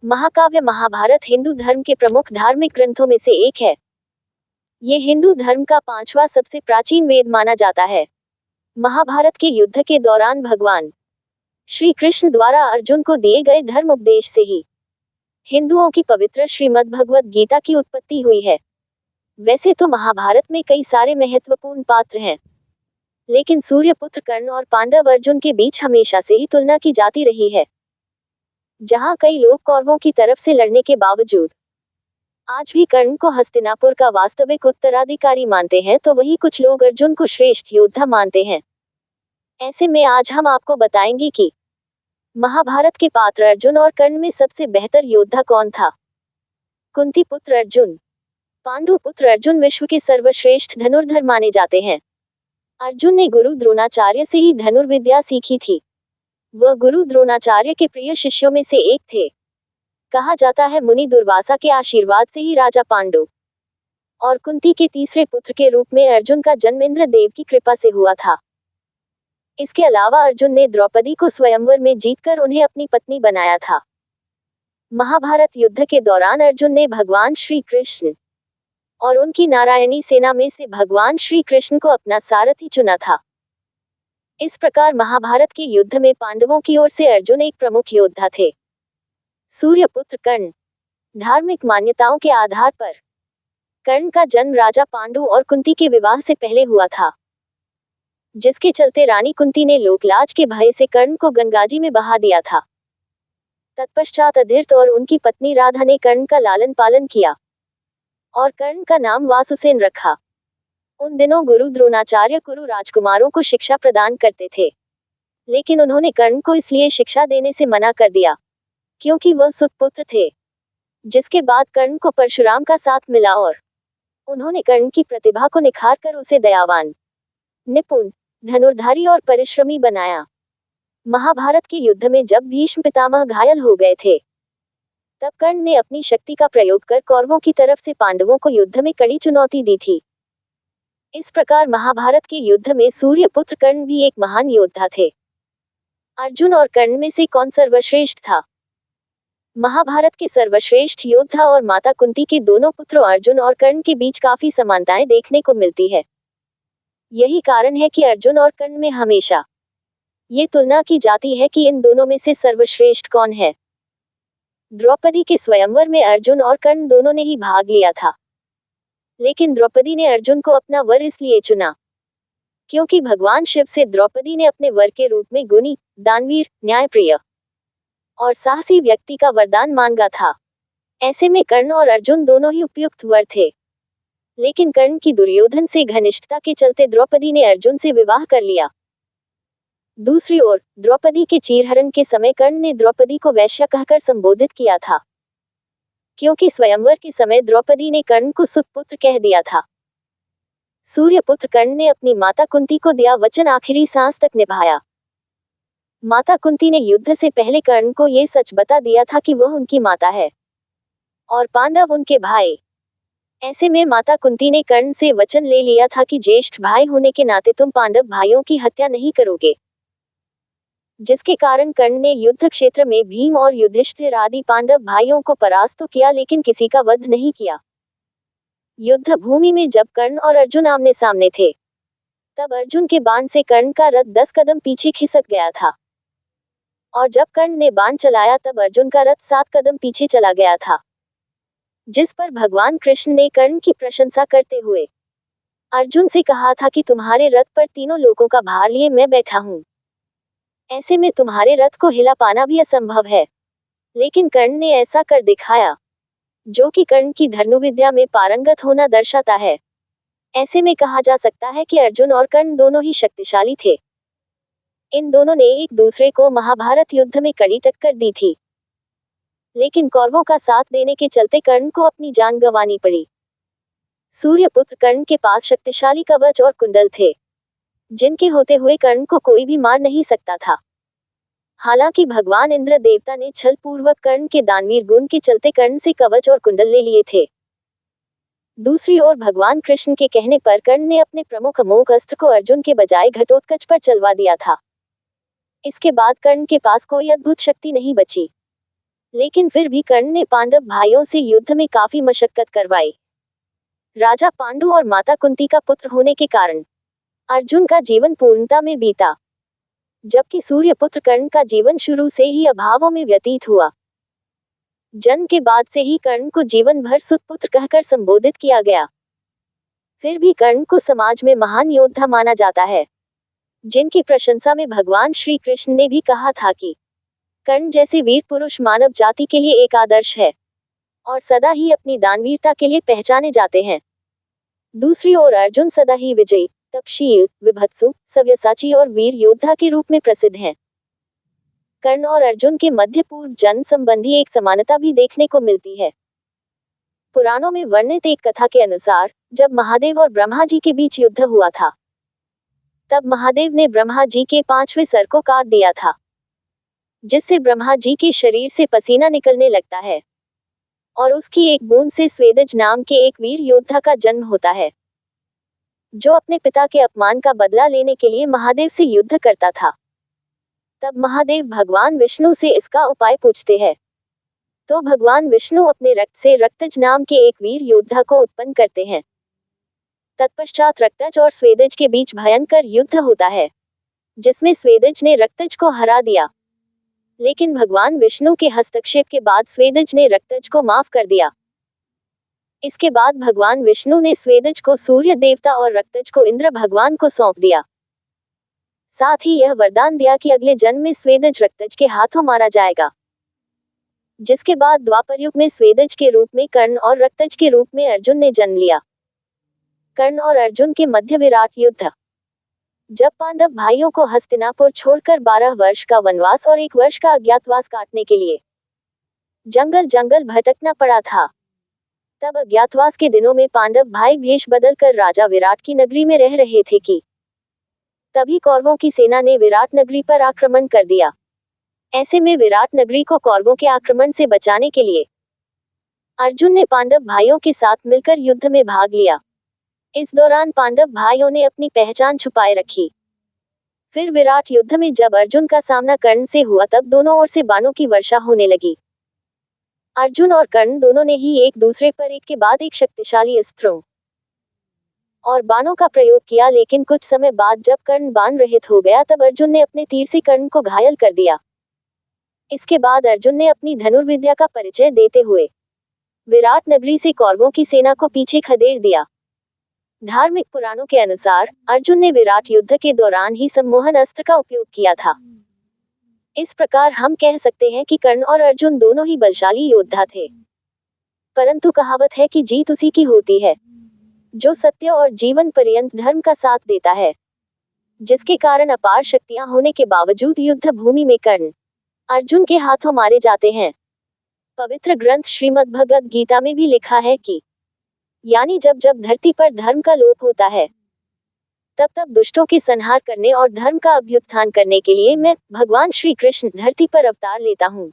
महाकाव्य महाभारत हिंदू धर्म के प्रमुख धार्मिक ग्रंथों में से एक है। ये हिंदू धर्म का 5वां सबसे प्राचीन वेद माना जाता है। महाभारत के युद्ध के दौरान भगवान श्री कृष्ण द्वारा अर्जुन को दिए गए धर्म उपदेश से ही हिंदुओं की पवित्र श्रीमद् भगवद गीता की उत्पत्ति हुई है। वैसे तो महाभारत में कई सारे महत्वपूर्ण पात्र हैं, लेकिन सूर्यपुत्र कर्ण और पांडव अर्जुन के बीच हमेशा से ही तुलना की जाती रही है। जहां कई लोग कौरवों की तरफ से लड़ने के बावजूद आज भी कर्ण को हस्तिनापुर का वास्तविक उत्तराधिकारी मानते हैं, तो वहीं कुछ लोग अर्जुन को श्रेष्ठ योद्धा मानते हैं। ऐसे में आज हम आपको बताएंगे कि महाभारत के पात्र अर्जुन और कर्ण में सबसे बेहतर योद्धा कौन था। कुंती पुत्र अर्जुन। पांडु पुत्र अर्जुन विश्व के सर्वश्रेष्ठ धनुर्धर माने जाते हैं। अर्जुन ने गुरु द्रोणाचार्य से ही धनुर्विद्या सीखी थी। वह गुरु द्रोणाचार्य के प्रिय शिष्यों में से एक थे। कहा जाता है मुनि दुर्वासा के आशीर्वाद से ही राजा पांडु और कुंती के तीसरे पुत्र के रूप में अर्जुन का जन्म इंद्र देव की कृपा से हुआ था। इसके अलावा अर्जुन ने द्रौपदी को स्वयंवर में जीतकर उन्हें अपनी पत्नी बनाया था। महाभारत युद्ध के दौरान अर्जुन ने भगवान श्री कृष्ण और उनकी नारायणी सेना में से भगवान श्री कृष्ण को अपना सारथी चुना था। इस प्रकार महाभारत के युद्ध में पांडवों की ओर से अर्जुन एक प्रमुख योद्धा थे। सूर्यपुत्र कर्ण। धार्मिक मान्यताओं के आधार पर कर्ण का जन्म राजा पांडु और कुंती के विवाह से पहले हुआ था, जिसके चलते रानी कुंती ने लोकलाज के भय से कर्ण को गंगाजी में बहा दिया था। तत्पश्चात अधीर्त और उनकी पत्नी राधा ने कर्ण का लालन पालन किया और कर्ण का नाम वासुसेन रखा। उन दिनों गुरु द्रोणाचार्य कुरु राजकुमारों को शिक्षा प्रदान करते थे, लेकिन उन्होंने कर्ण को इसलिए शिक्षा देने से मना कर दिया क्योंकि वह सुतपुत्र थे। जिसके बाद कर्ण को परशुराम का साथ मिला और उन्होंने कर्ण की प्रतिभा को निखार कर उसे दयावान, निपुण, धनुर्धारी और परिश्रमी बनाया। महाभारत के युद्ध में जब भीष्म पितामह घायल हो गए थे, तब कर्ण ने अपनी शक्ति का प्रयोग कर कौरवों की तरफ से पांडवों को युद्ध में कड़ी चुनौती दी थी। इस प्रकार महाभारत के युद्ध में सूर्यपुत्र कर्ण भी एक महान योद्धा थे। अर्जुन और कर्ण में से कौन सर्वश्रेष्ठ था? महाभारत के सर्वश्रेष्ठ योद्धा और माता कुंती के दोनों पुत्रों अर्जुन और कर्ण के बीच काफी समानताएं देखने को मिलती है। यही कारण है कि अर्जुन और कर्ण में हमेशा ये तुलना की जाती है कि इन दोनों में से सर्वश्रेष्ठ कौन है। द्रौपदी के स्वयंवर में अर्जुन और कर्ण दोनों ने ही भाग लिया था, लेकिन द्रौपदी ने अर्जुन को अपना वर इसलिए चुना क्योंकि भगवान शिव से द्रौपदी ने अपने वर के रूप में गुणी, दानवीर, न्यायप्रिय और साहसी व्यक्ति का वरदान मांगा था। ऐसे में कर्ण और अर्जुन दोनों ही उपयुक्त वर थे, लेकिन कर्ण की दुर्योधन से घनिष्ठता के चलते द्रौपदी ने अर्जुन से विवाह कर लिया। दूसरी ओर द्रौपदी के चीरहरण के समय कर्ण ने द्रौपदी को वैश्या कहकर संबोधित किया था, क्योंकि स्वयंवर के समय द्रौपदी ने कर्ण को सुतपुत्र कह दिया था। सूर्यपुत्र कर्ण ने अपनी माता कुंती को दिया वचन आखिरी सांस तक निभाया। माता कुंती ने युद्ध से पहले कर्ण को यह सच बता दिया था कि वह उनकी माता है और पांडव उनके भाई। ऐसे में माता कुंती ने कर्ण से वचन ले लिया था कि ज्येष्ठ भाई होने के नाते तुम पांडव भाइयों की हत्या नहीं करोगे, जिसके कारण कर्ण ने युद्ध क्षेत्र में भीम और युधिष्ठिर आदि पांडव भाइयों को परास्त तो किया, लेकिन किसी का वध नहीं किया। युद्ध भूमि में जब कर्ण और अर्जुन आमने सामने थे, तब अर्जुन के बाण से कर्ण का रथ 10 कदम पीछे खिसक गया था, और जब कर्ण ने बाण चलाया तब अर्जुन का रथ 7 कदम पीछे चला गया था। जिस पर भगवान कृष्ण ने कर्ण की प्रशंसा करते हुए अर्जुन से कहा था कि तुम्हारे रथ पर तीनों लोकों का भार लिए मैं बैठा हूं। ऐसे में तुम्हारे रथ को हिला पाना भी असंभव है, लेकिन कर्ण ने ऐसा कर दिखाया, जो कि कर्ण की धनुर्विद्या में पारंगत होना दर्शाता है। ऐसे में कहा जा सकता है कि अर्जुन और कर्ण दोनों ही शक्तिशाली थे। इन दोनों ने एक दूसरे को महाभारत युद्ध में कड़ी टक्कर दी थी, लेकिन कौरवों का साथ देने के चलते कर्ण को अपनी जान गंवानी पड़ी। सूर्यपुत्र कर्ण के पास शक्तिशाली कवच और कुंडल थे, जिनके होते हुए कर्ण को कोई भी मार नहीं सकता था। हालांकि भगवान इंद्र देवता ने छल पूर्वक कर्ण के दानवीर गुण के चलते कर्ण से कवच और कुंडल ले लिए थे। दूसरी ओर भगवान कृष्ण के कहने पर कर्ण ने अपने प्रमुख अमोघ अस्त्र को अर्जुन के बजाय घटोत्कच पर चलवा दिया था। इसके बाद कर्ण के पास कोई अद्भुत शक्ति नहीं बची। लेकिन फिर भी कर्ण ने पांडव भाइयों से युद्ध में काफी मशक्कत करवाई। राजा पांडु और माता कुंती का पुत्र होने के कारण अर्जुन का जीवन पूर्णता में बीता, जबकि सूर्यपुत्र कर्ण का जीवन शुरू से ही अभावों में व्यतीत हुआ। जन्म के बाद से ही कर्ण को जीवन भर सुतपुत्र कहकर संबोधित किया गया। फिर भी कर्ण को समाज में महान योद्धा माना जाता है, जिनकी प्रशंसा में भगवान श्री कृष्ण ने भी कहा था कि कर्ण जैसे वीर पुरुष मानव जाति के लिए एक आदर्श है और सदा ही अपनी दानवीरता के लिए पहचाने जाते हैं। दूसरी ओर अर्जुन सदा ही विजयी, तपशील, विभत्सु, सव्यसाची और वीर योद्धा के रूप में प्रसिद्ध हैं। कर्ण और अर्जुन के मध्य पूर्व जन्म संबंधी एक समानता भी देखने को मिलती है। पुराणों में वर्णित एक कथा के अनुसार, जब महादेव और ब्रह्मा जी के बीच युद्ध हुआ था, तब महादेव ने ब्रह्मा जी के 5वें सर को काट दिया था, जिससे ब्रह्मा जी के शरीर से पसीना निकलने लगता है और उसकी एक बूंद से स्वेदज नाम के एक वीर योद्धा का जन्म होता है, जो अपने पिता के अपमान का बदला लेने के लिए महादेव से युद्ध करता था। तब महादेव भगवान विष्णु से इसका उपाय पूछते हैं, तो भगवान विष्णु अपने रक्त से रक्तज नाम के एक वीर योद्धा को उत्पन्न करते हैं। तत्पश्चात रक्तज और स्वेदज के बीच भयंकर युद्ध होता है, जिसमें स्वेदज ने रक्तज को हरा दिया, लेकिन भगवान विष्णु के हस्तक्षेप के बाद स्वेदज ने रक्तज को माफ कर दिया। इसके बाद भगवान विष्णु ने स्वेदज को सूर्य देवता और रक्तज को इंद्र भगवान को सौंप दिया। साथ ही यह वरदान दिया कि अगले जन्म में स्वेदज रक्तज के हाथों मारा जाएगा, जिसके बाद द्वापर युग में स्वेदज के रूप में कर्ण और रक्तज के रूप में अर्जुन ने जन्म लिया। कर्ण और अर्जुन के मध्य विराट युद्ध। जब पांडव भाइयों को हस्तिनापुर छोड़कर 12 वर्ष का वनवास और 1 वर्ष का अज्ञातवास काटने के लिए जंगल जंगल भटकना पड़ा था, तब अज्ञातवास के दिनों में पांडव भाई भेष बदलकर राजा विराट की नगरी में रह रहे थे कि तभी कौरवों की सेना ने विराट नगरी पर आक्रमण कर दिया। ऐसे में विराट नगरी को कौरवों के आक्रमण से बचाने के लिए अर्जुन ने पांडव भाइयों के साथ मिलकर युद्ध में भाग लिया। इस दौरान पांडव भाइयों ने अपनी पहचान छुपाए रखी। फिर विराट युद्ध में जब अर्जुन का सामना कर्ण से हुआ, तब दोनों ओर से बाणों की वर्षा होने लगी। अर्जुन और कर्ण दोनों ने ही एक दूसरे पर एक के बाद एक शक्तिशाली अस्त्रों और बाणों का प्रयोग किया, लेकिन कुछ समय बाद जब कर्ण बाण रहित हो गया, तब अर्जुन ने अपने तीर से कर्ण को घायल कर दिया। इसके बाद अर्जुन ने अपनी धनुर्विद्या का परिचय देते हुए विराट नगरी से कौरवों की सेना को पीछे खदेड़ दिया। धार्मिक पुराणों के अनुसार अर्जुन ने विराट युद्ध के दौरान ही सम्मोहन अस्त्र का उपयोग किया था। इस प्रकार हम कह सकते हैं कि कर्ण और अर्जुन दोनों ही बलशाली योद्धा थे। परंतु कहावत है कि जीत उसी की होती है जो सत्य और जीवन पर्यंत धर्म का साथ देता है, जिसके कारण अपार शक्तियां होने के बावजूद युद्ध भूमि में कर्ण अर्जुन के हाथों मारे जाते हैं। पवित्र ग्रंथ श्रीमद् भगवद गीता में भी लिखा है कि यानी जब जब धरती पर धर्म का लोप होता है, तब तब दुष्टों के संहार करने और धर्म का अभ्युत्थान करने के लिए मैं भगवान श्री कृष्ण धरती पर अवतार लेता हूँ।